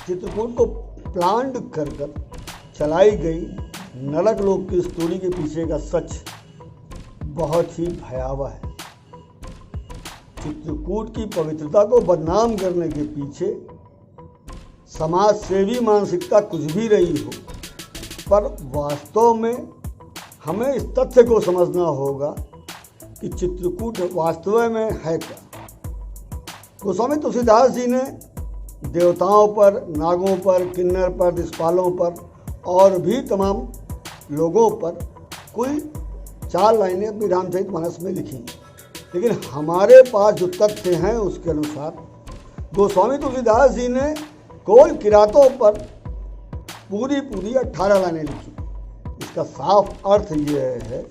चित्रकूट को प्लांट कर चलाई गई नरक लोक की स्टोरी के पीछे का सच बहुत ही भयावह है। चित्रकूट की पवित्रता को बदनाम करने के पीछे समाज सेवी मानसिकता कुछ भी रही हो, पर वास्तव में हमें इस तथ्य को समझना होगा कि चित्रकूट वास्तव में है क्या। गोस्वामी तुलसीदास जी ने देवताओं पर, नागों पर, किन्नर पर, दिक्पालों पर और भी तमाम लोगों पर कुल 4 लाइनें अपनी रामचरितमानस में लिखी, लेकिन हमारे पास जो तथ्य हैं उसके अनुसार गोस्वामी तुलसीदास जी ने कोल किरातों पर पूरी 18 लाइनें लिखी। इसका साफ अर्थ यह है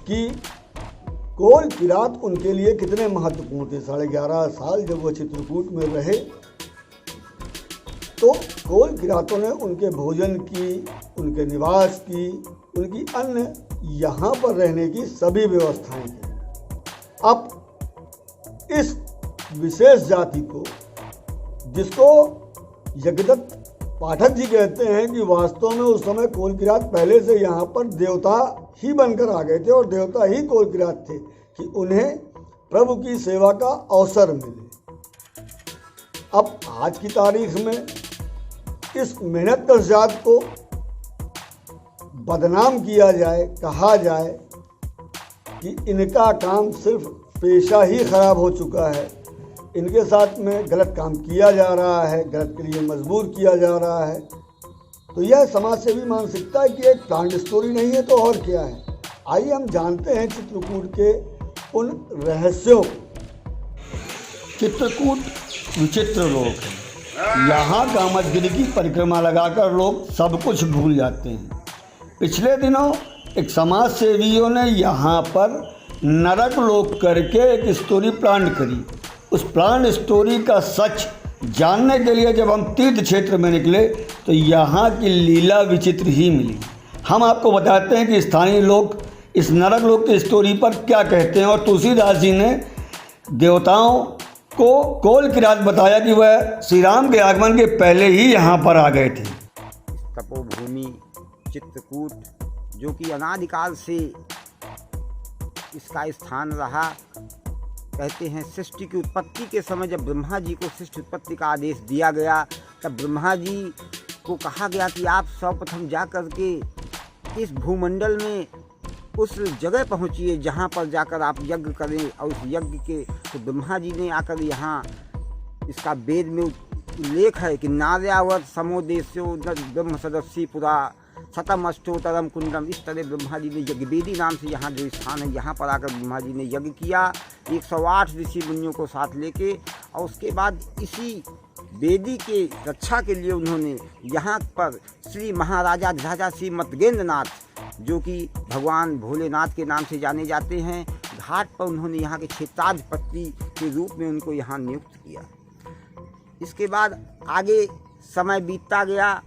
कि कोल किरात उनके लिए कितने महत्वपूर्ण थे। 11.5 साल जब वह चित्रकूट में रहे तो कोल किरातों ने उनके भोजन की, उनके निवास की, उनकी अन्य यहाँ पर रहने की सभी व्यवस्थाएं की। अब इस विशेष जाति को, जिसको यज्ञदत्त पाठक जी कहते हैं कि वास्तव में उस समय कोल किरात पहले से यहाँ पर देवता ही बनकर आ गए थे और देवता ही कोल किरात थे कि उन्हें प्रभु की सेवा का अवसर मिले। अब आज की तारीख में इस मेहनत कश जात को बदनाम किया जाए, कहा जाए कि इनका काम सिर्फ पेशा ही खराब हो चुका है, इनके साथ में गलत काम किया जा रहा है, गलत के लिए मजबूर किया जा रहा है, तो यह समाज सेवी मानसिकता की एक प्लांट स्टोरी नहीं है तो और क्या है। आइए हम जानते हैं चित्रकूट के उन रहस्यों को। चित्रकूट विचित्र लोक है। यहाँ कामदगिरि की परिक्रमा लगाकर लोग सब कुछ भूल जाते हैं। पिछले दिनों एक समाज सेवियों ने यहाँ पर नरक लोक करके एक स्टोरी प्लांट करी। उस प्लांट स्टोरी का सच जानने के लिए जब हम तीर्थ क्षेत्र में निकले तो यहाँ की लीला विचित्र ही मिली। हम आपको बताते हैं कि स्थानीय लोग इस नरक लोक की स्टोरी पर क्या कहते हैं। और तुलसीदास जी ने देवताओं को कोल किरात बताया कि वह श्री राम के आगमन के पहले ही यहाँ पर आ गए थे। तपोभूमि चित्रकूट, जो कि अनादिकाल से इसका स्थान रहा, कहते हैं सृष्टि की उत्पत्ति के समय जब ब्रह्मा जी को सृष्टि उत्पत्ति का आदेश दिया गया, तब ब्रह्मा जी को कहा गया कि आप सर्वप्रथम जा कर के इस भूमंडल में उस जगह पहुंचिए जहां पर जाकर आप यज्ञ करें। और उस यज्ञ के तो ब्रह्मा जी ने आकर यहाँ, इसका वेद में उल्लेख है कि नार्यावर्त समोदेश्यो ब्रह्म सदस्सी पुरा शतम अष्टोतरम कुंडम। इस तरह ब्रह्मा जी ने यज्ञवेदी नाम से यहाँ जो स्थान है, यहाँ पर आकर ब्रह्मा जी ने यज्ञ किया 108 ऋषि मुनियों को साथ लेके। और उसके बाद इसी वेदी के रक्षा के लिए उन्होंने यहाँ पर श्री महाराजा ध्वजा श्री मतगेंद्र नाथ, जो कि भगवान भोलेनाथ के नाम से जाने जाते हैं, घाट पर उन्होंने यहाँ के क्षेत्राधिपति के रूप में उनको यहाँ नियुक्त किया। इसके बाद आगे समय बीतता गया।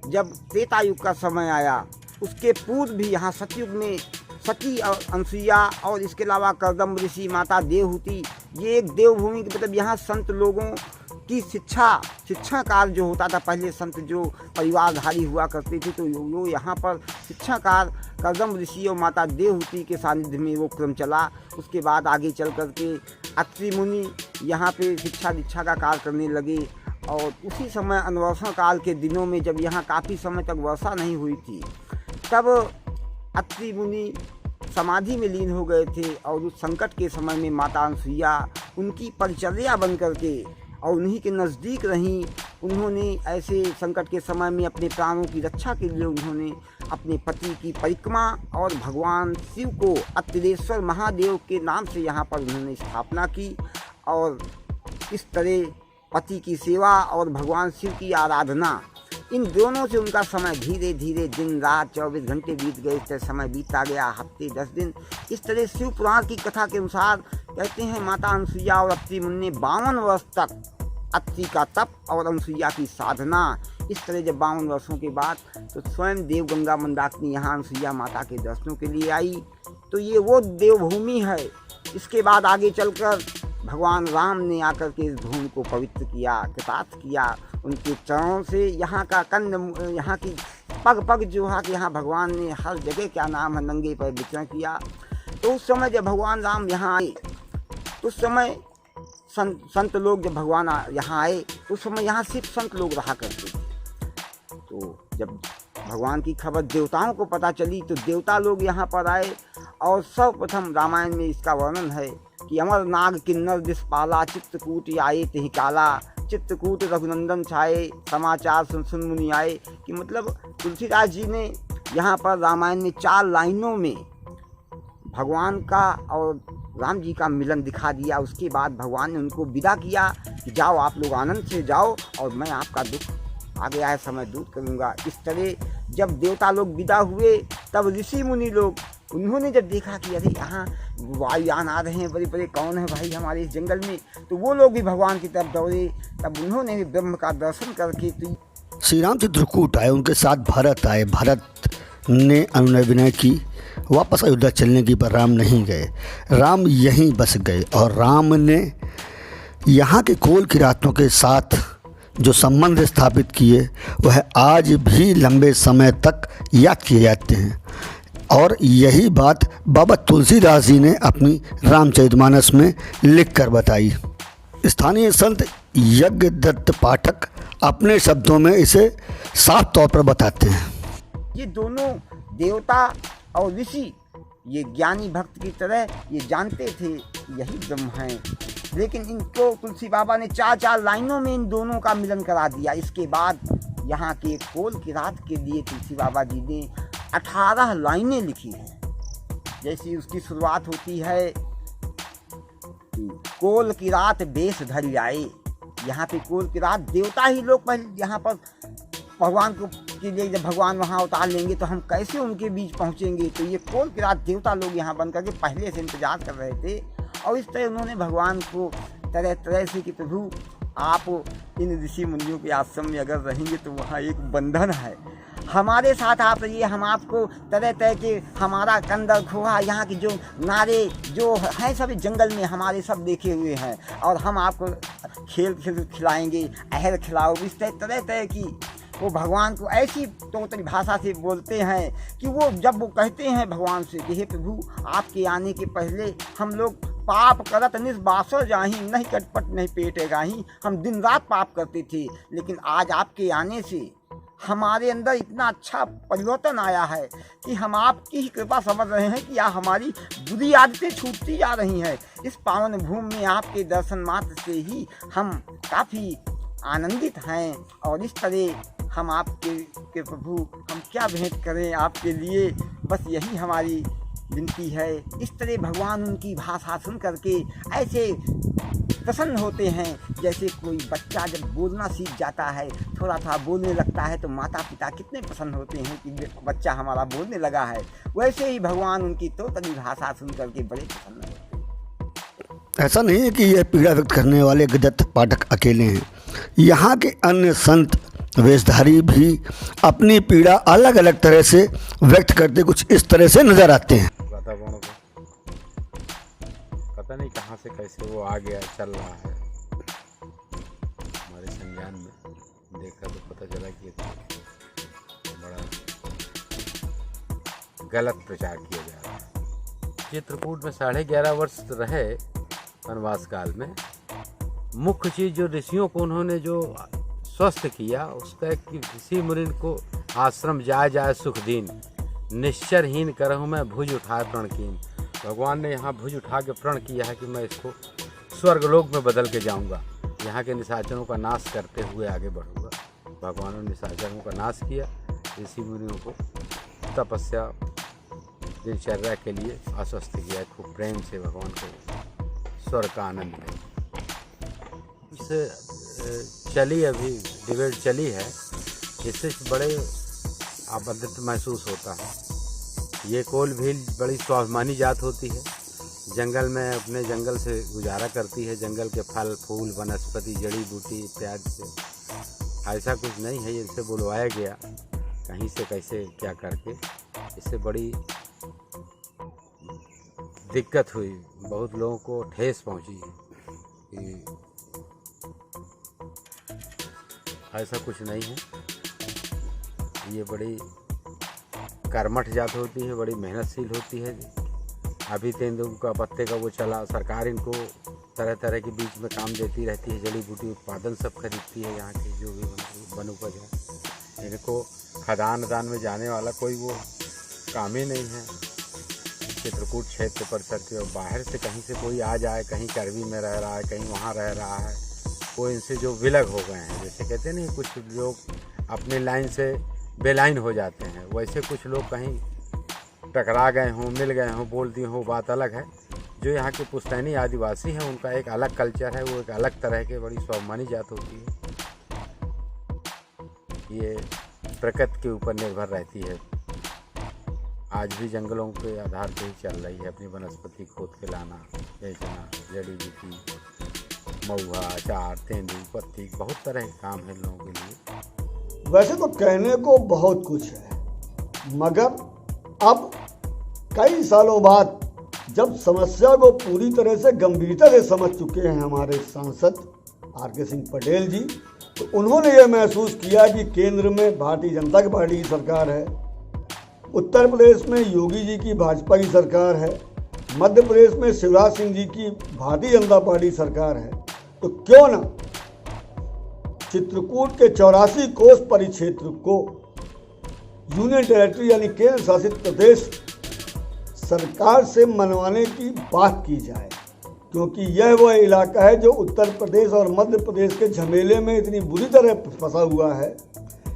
जब त्रेता युग का समय आया, उसके पूर्व भी यहाँ सतयुग में सती और अनसुईया और इसके अलावा कर्दम ऋषि, माता देवहूति, ये एक देवभूमि की मतलब यहाँ संत लोगों की शिक्षा कार्य जो होता था, पहले संत जो परिवारधारी हुआ करते थे, तो वो यहाँ पर शिक्षा कार्य कर्दम ऋषि और माता देवहूति के सानिध्य में वो क्रम चला। उसके बाद आगे चल करके अत्रि मुनि यहाँ पे शिक्षा दीक्षा का कार्य करने लगे। और उसी समय अनवर्षण काल के दिनों में जब यहाँ काफ़ी समय तक वर्षा नहीं हुई थी, तब अत्रि मुनि समाधि में लीन हो गए थे। और उस संकट के समय में माता अनसुईया उनकी परिचर्या बन करके और उन्हीं के नज़दीक रहीं। उन्होंने ऐसे संकट के समय में अपने प्राणों की रक्षा के लिए उन्होंने अपने पति की परिक्रमा और भगवान शिव को अत्रेश्वर महादेव के नाम से यहाँ पर उन्होंने स्थापना की। और इस तरह पति की सेवा और भगवान शिव की आराधना, इन दोनों से उनका समय धीरे धीरे दिन रात 24 घंटे बीत गए। इस तरह समय बीतता गया, हफ्ते 10 दिन। इस तरह शिव पुराण की कथा के अनुसार कहते हैं माता अनसुईया और अत्रि मुनि ने 52 वर्ष तक अत्रि का तप और अनसुईया की साधना। इस तरह जब 52 वर्षों के बाद तो स्वयं देव गंगा मंदाकिनी यहाँ अनसुईया माता के दर्शनों के लिए आई। तो ये वो देवभूमि है। इसके बाद आगे चलकर भगवान राम ने आकर के इस भूमि को पवित्र किया, कृतार्थ किया। उनके चरणों से यहाँ का कंद, यहाँ की पग पग जो है कि यहाँ भगवान ने हर जगह क्या नाम है नंगे पर विचरण किया। तो उस समय जब भगवान राम यहाँ आए, तो उस समय संत लोग जब भगवान यहाँ आए, तो उस समय यहाँ सिर्फ संत लोग रहा करते थे। तो जब भगवान की खबर देवताओं को पता चली, तो देवता लोग यहाँ पर आए। और सर्वप्रथम रामायण में इसका वर्णन है कि अमर नाग किन्नर दिशपाला, चित्रकूट आए तिहि काला, चित्रकूट रघुनंदन छाए, समाचार सुन सुन मुनि आए। कि मतलब तुलसीदास जी ने यहाँ पर रामायण में 4 लाइनों में भगवान का और राम जी का मिलन दिखा दिया। उसके बाद भगवान ने उनको विदा किया कि जाओ आप लोग आनंद से जाओ, और मैं आपका दुख आ गया है समय दूर करूँगा। इस तरह जब देवता लोग विदा हुए, तब ऋषि मुनि लोग उन्होंने जब देखा कि अरे यहाँ वायुयान आ रहे हैं बड़े बड़े, कौन है भाई हमारे इस जंगल में, तो वो लोग भी भगवान की तरफ दौड़े। तब उन्होंने भी ब्रह्म का दर्शन करके तो श्री राम चित्रकूट आए, उनके साथ भरत आए। भरत ने अनुनय विनय की, वापस अयोध्या चलने की, पर राम नहीं गए। राम यहीं बस गए, और राम ने यहाँ के कोल किरातों के साथ जो संबंध स्थापित किए, वह आज भी लंबे समय तक याद किए जाते हैं। और यही बात बाबा तुलसीदास जी ने अपनी रामचरितमानस में लिख कर बताई। स्थानीय संत यज्ञदत्त पाठक अपने शब्दों में इसे साफ तौर पर बताते हैं। ये दोनों देवता और ऋषि, ये ज्ञानी भक्त की तरह ये जानते थे यही ब्रह्म है, लेकिन इनको तुलसी बाबा ने 4 लाइनों में इन दोनों का मिलन करा दिया। इसके बाद यहाँ के कोल किरात के लिए तुलसी बाबा जी ने 18 लाइनें लिखी हैं। जैसी उसकी शुरुआत होती है, कोल किरात बेश धरि आए। यहाँ पे कोल किरात देवता ही लोग पहले यहाँ पर भगवान को के लिए, जब भगवान वहाँ उतार लेंगे तो हम कैसे उनके बीच पहुँचेंगे। तो ये कोल किरात देवता लोग यहाँ बन करके पहले से इंतजार कर रहे थे। और इस तरह उन्होंने भगवान को तरह तरह से कि प्रभु आप इन ऋषि मुनियों के आश्रम में अगर रहेंगे तो वहाँ एक बंधन है, हमारे साथ आप रहिए, हम आपको तरह तरह के हमारा कंदर खोहा, यहाँ की जो नारे जो हैं सब जंगल में हमारे सब देखे हुए हैं, और हम आपको खेल खिलाएंगे, अहर खिलाओ। इस तरह तरह की वो भगवान को ऐसी तोतरी भाषा से बोलते हैं कि वो जब वो कहते हैं भगवान से कि हे प्रभु आपके आने के पहले हम लोग पाप करत निस्बासो जाही, नहीं कटपट नहीं पेटेगाही, हम दिन रात पाप करते थे, लेकिन आज आपके आने से हमारे अंदर इतना अच्छा परिवर्तन आया है कि हम आपकी ही कृपा समझ रहे हैं कि यह हमारी बुरी आदतें छूटती जा रही हैं। इस पावन भूमि में आपके दर्शन मात्र से ही हम काफ़ी आनंदित हैं। और इस तरह हम आपके प्रभु हम क्या भेंट करें आपके लिए, बस यही हमारी विनती है। इस तरह भगवान उनकी भाषा सुन करके ऐसे प्रसन्न होते हैं, जैसे कोई बच्चा जब बोलना सीख जाता है, थोड़ा बोलने लगता है, तो माता पिता कितने प्रसन्न होते हैं कि बच्चा हमारा बोलने लगा है। वैसे ही भगवान उनकी तोतली भाषा सुन करके बड़े प्रसन्न होते हैं। ऐसा नहीं है कि यह पीड़ा व्यक्त करने वाले यज्ञदत्त पाठक अकेले हैं। यहाँ के अन्य संत वेशधारी भी अपनी पीड़ा अलग अलग तरह से व्यक्त करते कुछ इस तरह से नजर आते हैं। वातावरण को पता नहीं कहाँ से कैसे वो आ गया, चल रहा है हमारे संज्ञान में। देखा तो पता चला कि बड़ा गलत प्रचार किया जा रहा है। चित्रकूट में 11.5 वर्ष रहे वनवास काल में। मुख्य चीज़ जो ऋषियों को उन्होंने जो स्वस्थ किया उसका कि ऋषि मुनि को आश्रम जाए जाए सुख दीन, निश्चरहीन करहूँ मैं भुज उठाए प्रण कीन। भगवान ने यहाँ भुज उठा के प्रण किया है कि मैं इसको स्वर्गलोक में बदल के जाऊँगा, यहाँ के निशाचरों का नाश करते हुए आगे बढ़ूँगा। भगवान ने निशाचरों का नाश किया, ऋषि मुनियों को तपस्या दिनचर्या के लिए आश्वस्त किया, खूब प्रेम से भगवान को स्वर्ग का आनंद लें। चली अभी डिबेट चली है, इससे बड़े आबद्ध महसूस होता है। ये कोल भील बड़ी स्वाभिमानी जात होती है, जंगल में अपने जंगल से गुजारा करती है, जंगल के फल फूल वनस्पति जड़ी बूटी इत्यादि से। ऐसा कुछ नहीं है इनसे बुलवाया गया कहीं से कैसे क्या करके, इससे बड़ी दिक्कत हुई, बहुत लोगों को ठेस पहुंची कि ऐसा कुछ नहीं है। ये बड़ी कर्मठ जात होती है, बड़ी मेहनतशील होती है। अभी तेंदुआ पत्ते का वो चला, सरकार इनको तरह तरह के बीच में काम देती रहती है, जड़ी बूटी उत्पादन सब खरीदती है यहाँ के जो भी वन उपज है। इनको खदान वदान में जाने वाला कोई वो काम ही नहीं है। चित्रकूट क्षेत्र परिसर के बाहर से कहीं से कोई आ जाए, कहीं करवी में रह रहा है, कहीं वहाँ रह रहा है, वो इनसे जो विलग हो गए हैं, जैसे कहते नहीं कुछ लोग अपने लाइन से बेलाइन हो जाते हैं, वैसे कुछ लोग कहीं टकरा गए हों, मिल गए हों, बोल दिए हों, बात अलग है। जो यहाँ के पुश्तैनी आदिवासी हैं उनका एक अलग कल्चर है, वो एक अलग तरह के बड़ी स्वाभिमानी जात होती है। ये प्रकृति के ऊपर निर्भर रहती है। आज भी जंगलों के आधार पर ही चल रही है, अपनी वनस्पति खोद के लाना, बेचना, जड़ी बूटी, महुआ, अचार, तेंदू, पत्ती, बहुत तरह के काम है लोगों के लिए। वैसे तो कहने को बहुत कुछ है, मगर अब कई सालों बाद जब समस्या को पूरी तरह से गंभीरता से समझ चुके हैं हमारे सांसद आर.के. सिंह पटेल जी, तो उन्होंने ये महसूस किया कि केंद्र में भारतीय जनता पार्टी की सरकार है, उत्तर प्रदेश में योगी जी की भाजपा की सरकार है, मध्य प्रदेश में शिवराज सिंह जी की भारतीय जनता पार्टी सरकार है, तो क्यों ना चित्रकूट के 84 कोस परिक्षेत्र को यूनियन टेरिटरी यानी केंद्र शासित प्रदेश सरकार से मनवाने की बात की जाए, क्योंकि यह वह इलाका है जो उत्तर प्रदेश और मध्य प्रदेश के झमेले में इतनी बुरी तरह फंसा हुआ है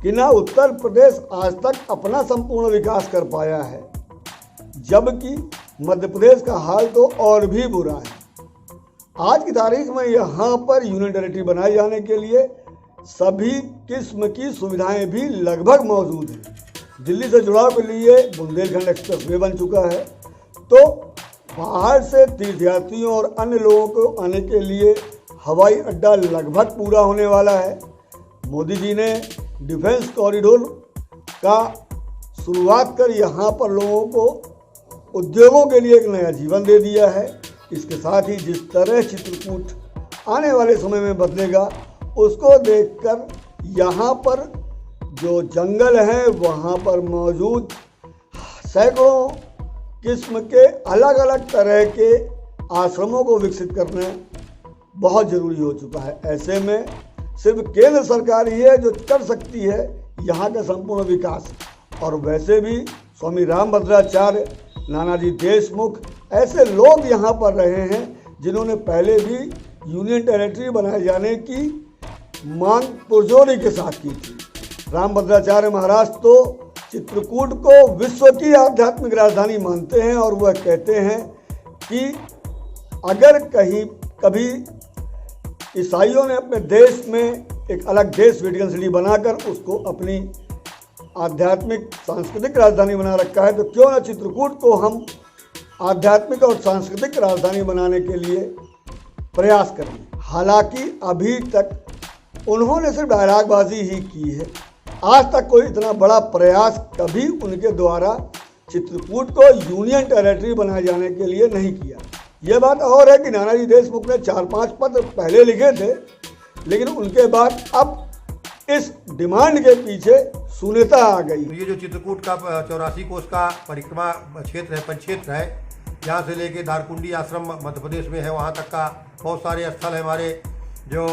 कि ना उत्तर प्रदेश आज तक अपना संपूर्ण विकास कर पाया है, जबकि मध्य प्रदेश का हाल तो और भी बुरा है। आज की तारीख में यहाँ पर यूनियन टेरिटरी बनाए जाने के लिए सभी किस्म की सुविधाएं भी लगभग मौजूद हैं। दिल्ली से जुड़ाव के लिए बुंदेलखंड एक्सप्रेसवे बन चुका है, तो बाहर से तीर्थयात्रियों और अन्य लोगों को आने के लिए हवाई अड्डा लगभग पूरा होने वाला है। मोदी जी ने डिफेंस कॉरिडोर का शुरुआत कर यहाँ पर लोगों को उद्योगों के लिए एक नया जीवन दे दिया है। इसके साथ ही जिस तरह चित्रकूट आने वाले समय में बदलेगा, उसको देखकर यहाँ पर जो जंगल हैं वहाँ पर मौजूद सैकड़ों किस्म के अलग अलग तरह के आश्रमों को विकसित करना बहुत ज़रूरी हो चुका है। ऐसे में सिर्फ केंद्र सरकार ही है जो कर सकती है यहाँ का संपूर्ण विकास, और वैसे भी स्वामी रामभद्राचार्य, नानाजी देशमुख ऐसे लोग यहाँ पर रहे हैं जिन्होंने पहले भी यूनियन टेरिटरी बनाए जाने की मांग पुरजोरी के साथ की थी। रामभद्राचार्य महाराज तो चित्रकूट को विश्व की आध्यात्मिक राजधानी मानते हैं, और वह कहते हैं कि अगर कभी ईसाइयों ने अपने देश में एक अलग देश वेटिकन सिटी बनाकर उसको अपनी आध्यात्मिक सांस्कृतिक राजधानी बना रखा है, तो क्यों ना चित्रकूट को हम आध्यात्मिक और सांस्कृतिक राजधानी बनाने के लिए प्रयास करें। हालांकि अभी तक उन्होंने सिर्फ डायलॉगबाजी ही की है, आज तक कोई इतना बड़ा प्रयास कभी उनके द्वारा चित्रकूट को यूनियन टेरिटरी बनाए जाने के लिए नहीं किया। ये बात और है कि नानाजी देशमुख ने 4-5 पत्र पहले लिखे थे, लेकिन उनके बाद अब इस डिमांड के पीछे शून्यता आ गई। ये जो चित्रकूट का 84 कोस का परिक्रमा क्षेत्र है, परिक्षेत्र है, यहाँ से लेके धारकुंडी आश्रम मध्य प्रदेश में है, वहाँ तक का बहुत सारे स्थल है हमारे जो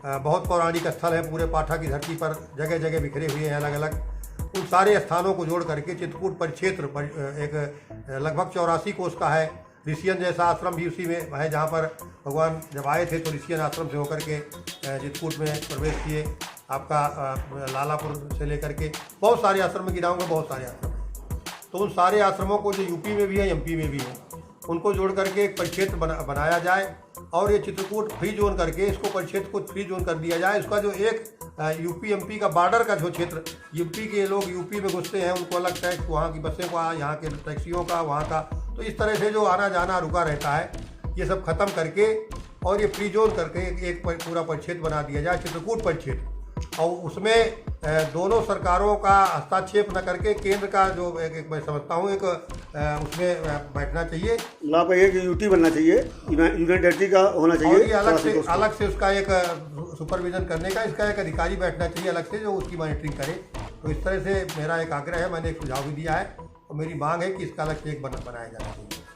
बहुत पौराणिक स्थल है, पूरे पाठा की धरती पर जगह जगह बिखरे हुए हैं अलग अलग। उन सारे स्थानों को जोड़ करके चित्रकूट परिक्षेत्र एक लगभग 84 कोस का है। ऋषियन जैसा आश्रम भी उसी में है, जहाँ पर भगवान जब आए थे तो ऋषियन आश्रम से होकर के चित्रकूट में प्रवेश किए। आपका लालापुर से लेकर के बहुत सारे आश्रम गिनाऊंगा, बहुत सारे आश्रम। तो उन सारे आश्रमों को जो यूपी में भी है, एमपी में भी है, उनको जोड़ करके एक परिक्षेत्र बनाया जाए, और ये चित्रकूट फ्री जोन करके इसको परिक्षेत्र को फ्री जोन कर दिया जाए। इसका जो एक यूपी एमपी का बॉर्डर का जो क्षेत्र, यूपी के लोग यूपी में घुसते हैं, उनको अलग टैक्स, वहाँ की बसें का, यहाँ के टैक्सियों का, वहाँ का, तो इस तरह से जो आना जाना रुका रहता है, ये सब खत्म करके और ये फ्री जोन करके एक पूरा परिक्षेत्र बना दिया जाए, चित्रकूट परिक्षेत्र। और उसमें दोनों सरकारों का हस्तक्षेप न करके केंद्र का जो एक मैं समझता हूँ एक उसमें बैठना चाहिए। लाभ ये कि यूटी बनना चाहिए, यूनियन टेरिटरी का होना और चाहिए, ये अलग से उसका एक सुपरविजन करने का इसका एक अधिकारी बैठना चाहिए अलग से जो उसकी मॉनिटरिंग करे। तो इस तरह से मेरा एक आग्रह है, मैंने एक सुझाव भी दिया है और मेरी मांग है कि इसका अलग से एक बनाया जाना चाहिए।